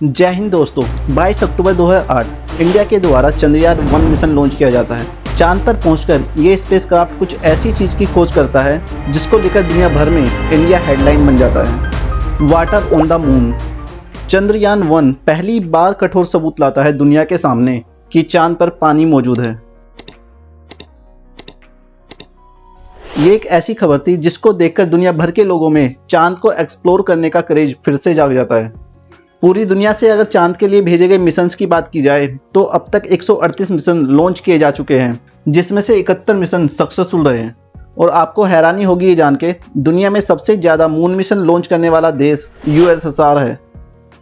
जय हिंद दोस्तों। 22 अक्टूबर 2008 इंडिया के द्वारा चंद्रयान-1 मिशन लॉन्च किया जाता है। चांद पर पहुंचकर ये स्पेसक्राफ्ट कुछ ऐसी चीज की खोज करता है जिसको लेकर दुनिया भर में इंडिया हेडलाइन बन जाता है। Water on the moon. Chandrayaan one पहली बार कठोर सबूत लाता है दुनिया के सामने कि चांद पर पानी मौजूद है। ये एक ऐसी खबर थी जिसको देखकर दुनिया भर के लोगों में चांद को एक्सप्लोर करने का क्रेज फिर से जाग जाता है। पूरी दुनिया से अगर चांद के लिए भेजे गए मिशंस की बात की जाए तो अब तक 138 मिशन लॉन्च किए जा चुके हैं, जिसमें से 71 मिशन सक्सेसफुल रहे हैं। और आपको हैरानी होगी ये जान के दुनिया में सबसे ज़्यादा मून मिशन लॉन्च करने वाला देश यूएसएसआर है,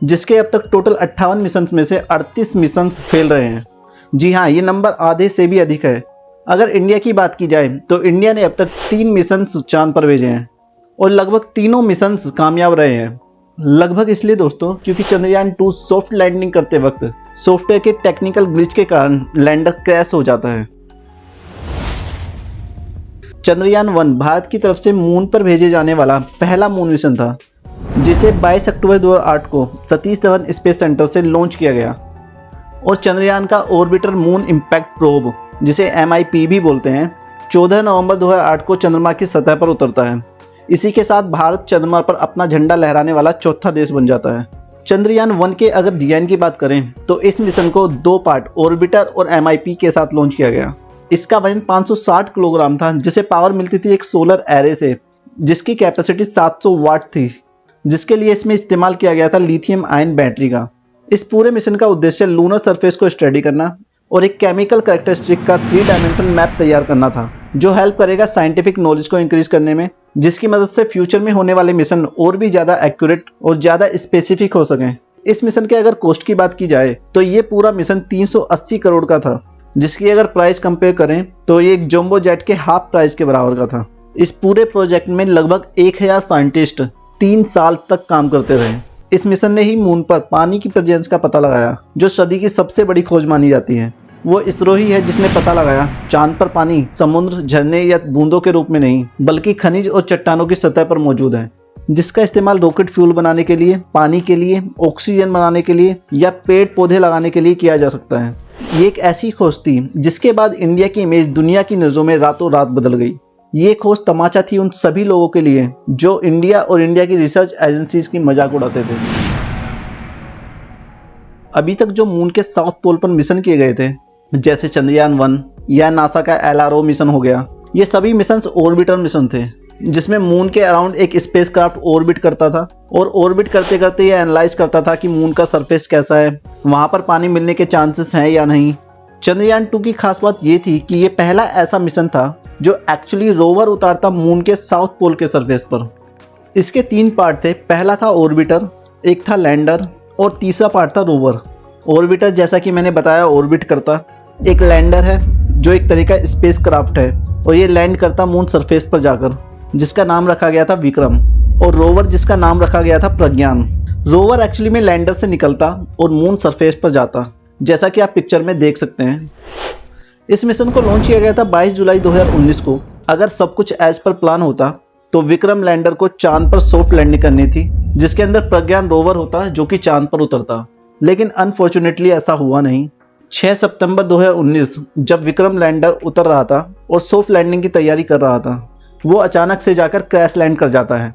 जिसके अब तक टोटल 58 मिशन में से 38 मिशन फेल रहे हैं। जी हाँ, ये नंबर आधे से भी अधिक है। अगर इंडिया की बात की जाए तो इंडिया ने अब तक 3 मिशन चांद पर भेजे हैं और लगभग तीनों मिशन कामयाब रहे हैं। लगभग इसलिए दोस्तों क्योंकि चंद्रयान-2 सॉफ्ट लैंडिंग करते वक्त सॉफ्टवेयर के टेक्निकल ग्लिच के कारण लैंडर क्रैश हो जाता है। चंद्रयान-1 भारत की तरफ से मून पर भेजे जाने वाला पहला मून मिशन था, जिसे 22 अक्टूबर 2008 को सतीश धवन स्पेस सेंटर से लॉन्च किया गया। और चंद्रयान का ऑर्बिटर मून इम्पैक्ट प्रोब, जिसे MIP भी बोलते हैं, 14 नवंबर 2008 को चंद्रमा की सतह पर उतरता है। इसी के साथ भारत चंद्रमा पर अपना झंडा लहराने वाला चौथा देश बन जाता है। चंद्रयान-1 के अगर डिजाइन की बात करें तो इस मिशन को 2 पार्ट ऑर्बिटर और MIP के साथ लॉन्च किया गया। इसका वजन 560 किलोग्राम था, जिसे पावर मिलती थी एक सोलर एरे से, जिसकी कैपेसिटी 700 वाट थी, जिसके लिए इसमें इस्तेमाल किया गया था लिथियम आयन बैटरी का। इस पूरे मिशन का उद्देश्य लूनर सरफेस को स्टडी करना और एक केमिकल कैरेक्टरिस्टिक का 3 डायमेंशन मैप तैयार करना था, जो हेल्प करेगा साइंटिफिक नॉलेज को इंक्रीज करने में, जिसकी मदद से फ्यूचर में होने वाले मिशन और भी ज़्यादा एक्यूरेट और ज़्यादा स्पेसिफिक हो सकें। इस मिशन के अगर कॉस्ट की बात की जाए तो ये पूरा मिशन 380 करोड़ का था, जिसकी अगर प्राइस कंपेयर करें तो ये एक जंबो जेट के हाफ प्राइस के बराबर का था। इस पूरे प्रोजेक्ट में लगभग 1000 साइंटिस्ट 3 साल तक काम करते रहे। इस मिशन ने ही मून पर पानी की प्रेजेंस का पता लगाया, जो सदी की सबसे बड़ी खोज मानी जाती है। वो इसरो ही है जिसने पता लगाया चांद पर पानी समुद्र, झरने या बूंदों के रूप में नहीं, बल्कि खनिज और चट्टानों की सतह पर मौजूद है, जिसका इस्तेमाल रॉकेट फ्यूल बनाने के लिए, पानी के लिए, ऑक्सीजन बनाने के लिए या पेड़ पौधे लगाने के लिए किया जा सकता है। ये एक ऐसी खोज थी जिसके बाद इंडिया की इमेज दुनिया की नज़रों में रातों रात बदल गई। ये खोज तमाचा थी उन सभी लोगों के लिए जो इंडिया और इंडिया की रिसर्च एजेंसीज की मजाक उड़ाते थे। अभी तक जो मून के साउथ पोल पर मिशन किए गए थे, जैसे चंद्रयान-1 या नासा का LRO मिशन हो गया, ये सभी मिशन ऑर्बिटर मिशन थे, जिसमें मून के अराउंड एक स्पेसक्राफ्ट ऑर्बिट करता था और ऑर्बिट करते करते ये एनालाइज करता था कि मून का सरफेस कैसा है, वहाँ पर पानी मिलने के चांसेस हैं या नहीं। चंद्रयान-2 की खास बात ये थी कि ये पहला ऐसा मिशन था जो एक्चुअली रोवर उतारता मून के साउथ पोल के सरफेस पर। इसके 3 पार्ट थे। पहला था ऑर्बिटर, एक था लैंडर और तीसरा पार्ट था रोवर। ऑर्बिटर जैसा कि मैंने बताया ऑर्बिट करता, एक लैंडर है जो एक तरह का स्पेस क्राफ्ट है और ये लैंड करता मून सरफेस पर जाकर, जिसका नाम रखा गया था विक्रम, और रोवर जिसका नाम रखा गया था प्रज्ञान। रोवर एक्चुअली में लैंडर से निकलता और मून सरफेस पर जाता, जैसा कि आप पिक्चर में देख सकते हैं। इस मिशन को लॉन्च किया गया था 22 जुलाई 2019 को। अगर सब कुछ एज पर प्लान होता तो विक्रम लैंडर को चांद पर सॉफ्ट लैंडिंग करनी थी, जिसके अंदर प्रज्ञान रोवर होता जो कि चांद पर उतरता, लेकिन अनफॉर्चुनेटली ऐसा हुआ नहीं। 6 सितंबर 2019 जब विक्रम लैंडर उतर रहा था और सॉफ्ट लैंडिंग की तैयारी कर रहा था, वो अचानक से जाकर क्रैश लैंड कर जाता है।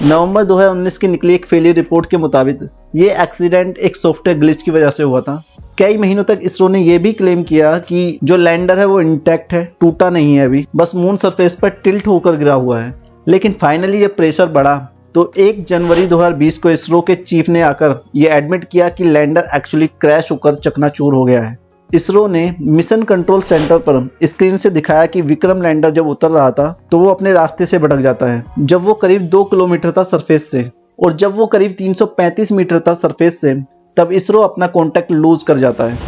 नवंबर 2019 की निकली एक फेलियर रिपोर्ट के मुताबिक ये एक्सीडेंट एक सॉफ्टवेयर ग्लिच की वजह से हुआ था। कई महीनों तक इसरो ने यह भी क्लेम किया कि जो लैंडर है वो इंटैक्ट है, टूटा नहीं है अभी, बस मून सरफेस पर टिल्ट होकर गिरा हुआ है। लेकिन फाइनली जब प्रेशर बढ़ा तो 1 जनवरी 2020 को इसरो के चीफ ने आकर ये एडमिट किया कि लैंडर एक्चुअली क्रैश होकर चकनाचूर हो गया है। इसरो ने मिशन कंट्रोल सेंटर पर स्क्रीन से दिखाया कि विक्रम लैंडर जब उतर रहा था तो वो अपने रास्ते से भटक जाता है, जब वो करीब 2 किलोमीटर था सरफेस से, और जब वो करीब 335 मीटर था सरफेस से, तब इसरो अपना कॉन्टैक्ट लूज कर जाता है।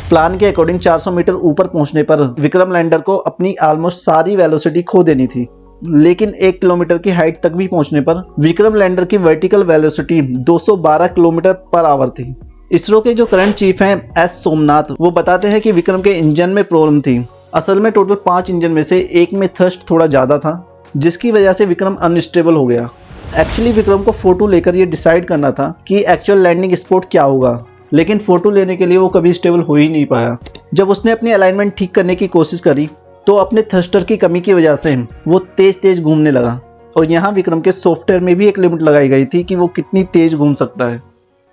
प्लान के अकॉर्डिंग 400 मीटर ऊपर पहुंचने पर विक्रम लैंडर को अपनी ऑलमोस्ट सारी वेलोसिटी खो देनी थी, लेकिन 1 किलोमीटर की हाइट तक भी पहुंचने पर विक्रम लैंडर की vertical velocity 212 kilometre per hour थी। इसरो के जो करंट चीफ हैं S सोमनाथ, वो बताते हैं कि विक्रम के इंजन में प्रॉब्लम थी। असल में टोटल 5 इंजन में से एक में थ्रस्ट थोड़ा ज़्यादा था, जिसकी वजह से विक्रम अनस्टेबल हो गया। एक्चुअली विक्रम को फोटो लेकर ये डिसाइड करना था कि एक्चुअल लैंडिंग स्पॉट क्या होगा, लेकिन फोटो लेने के लिए वो कभी स्टेबल हो ही नहीं पाया। जब उसने अपनी अलाइनमेंट ठीक करने की कोशिश करी तो अपने थ्रस्टर की कमी की वजह से वो तेज तेज घूमने लगा, और यहाँ विक्रम के सॉफ्टवेयर में भी एक लिमिट लगाई गई थी कि वो कितनी तेज घूम सकता है।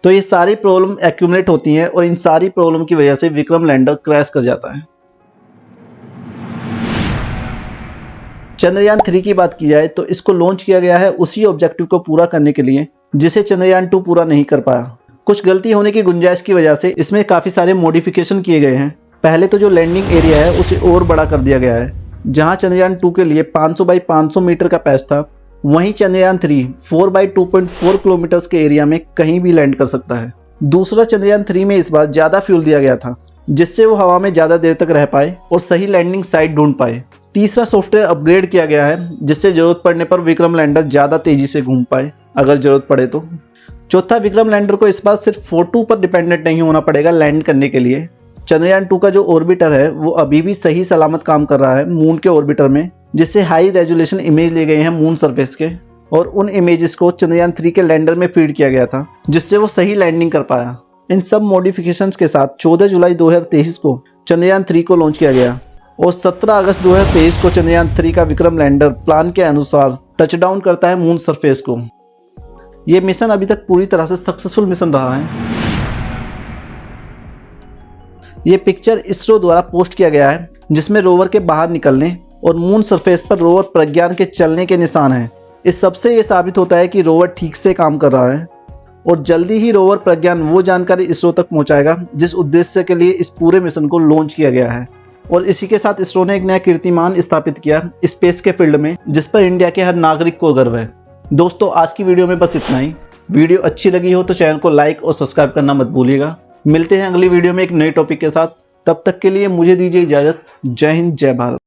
तो ये सारी प्रॉब्लम एक्यूमुलेट होती हैं और इन सारी प्रॉब्लम की वजह से विक्रम लैंडर क्रैश कर जाता है। चंद्रयान 3 की बात की जाए तो इसको लॉन्च किया गया है उसी ऑब्जेक्टिव को पूरा करने के लिए जिसे चंद्रयान 2 पूरा नहीं कर पाया। कुछ गलती होने की गुंजाइश की वजह से इसमें काफ़ी सारे मॉडिफिकेशन किए गए हैं। पहले तो जो लैंडिंग एरिया है उसे और बड़ा कर दिया गया है। जहां चंद्रयान 2 के लिए 500 बाई 500 मीटर का पैच था, वहीं चंद्रयान 3 4 बाई 2.4 किलोमीटर के एरिया में कहीं भी लैंड कर सकता है। दूसरा, चंद्रयान 3 में इस बार ज़्यादा फ्यूल दिया गया था जिससे वो हवा में ज़्यादा देर तक रह पाए और सही लैंडिंग साइट ढूंढ पाए। तीसरा, सॉफ्टवेयर अपग्रेड किया गया है जिससे जरूरत पड़ने पर विक्रम लैंडर ज़्यादा तेजी से घूम पाए अगर जरूरत पड़े तो। चौथा, विक्रम लैंडर को इस बार सिर्फ फोटो पर डिपेंडेंट नहीं होना पड़ेगा लैंड करने के लिए। चंद्रयान 2 का जो ऑर्बिटर है वो अभी भी सही सलामत काम कर रहा है मून के ऑर्बिटर में, जिससे हाई रेजोल्यूशन इमेज लिए गए हैं मून सरफेस के, और उन इमेजेस को चंद्रयान 3 के लैंडर में फीड किया गया था जिससे वो सही लैंडिंग कर पाया। इन सब मॉडिफिकेशंस के साथ 14 जुलाई 2023 को चंद्रयान 3 को लॉन्च किया गया और 17 अगस्त 2023 को चंद्रयान 3 का विक्रम लैंडर प्लान के अनुसार टचडाउन करता है मून सरफेस को। ये मिशन अभी तक पूरी तरह से सक्सेसफुल मिशन रहा है। ये पिक्चर इसरो द्वारा पोस्ट किया गया है जिसमें रोवर के बाहर निकलने और मून सरफेस पर रोवर प्रज्ञान के चलने के निशान हैं। इस सबसे ये साबित होता है कि रोवर ठीक से काम कर रहा है और जल्दी ही रोवर प्रज्ञान वो जानकारी इसरो तक पहुंचाएगा जिस उद्देश्य के लिए इस पूरे मिशन को लॉन्च किया गया है। और इसी के साथ इसरो ने एक नया कीर्तिमान स्थापित किया स्पेस के फील्ड में, जिस पर इंडिया के हर नागरिक को गर्व है। दोस्तों, आज की वीडियो में बस इतना ही। वीडियो अच्छी लगी हो तो चैनल को लाइक और सब्सक्राइब करना मत भूलिएगा। मिलते हैं अगली वीडियो में एक नए टॉपिक के साथ। तब तक के लिए मुझे दीजिए इजाज़त। जय हिंद, जय भारत।